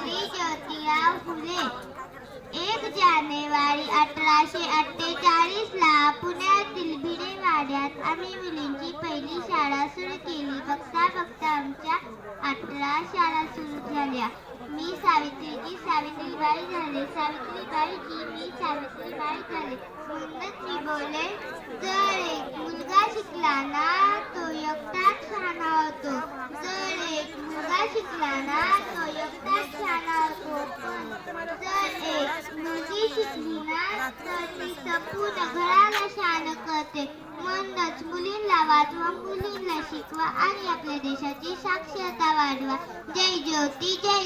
श्री ज्योतिराव फुले. 1 जानेवारी 1848 ला पुण्यातील भिडेवाड्यात आम्ही मुलींची पहिली शाळा सुरू केली. बघता बघता आमच्या 18 शाळा सुरू झाल्या. मी सावित्रीची सावित्रीबाई झाले, सावित्रीबाईची मी सावित्रीबाई झाले. म्हणूनच मी बोले, जर एक मुलगा शिकला ना तो एकटाच शहाणा होतो. जर एक मुलगा शिकला ना तो एकटाच शहाणा होतो. पण जर एक मुलगी शिकली ना तर ती संपूर्ण घराला शहाणं करते. म्हणूनच मुलींना वाचवा, मुलींना शिकवा आणि आपल्या देशाची साक्षरता वाढवा. जय ज्योती, जय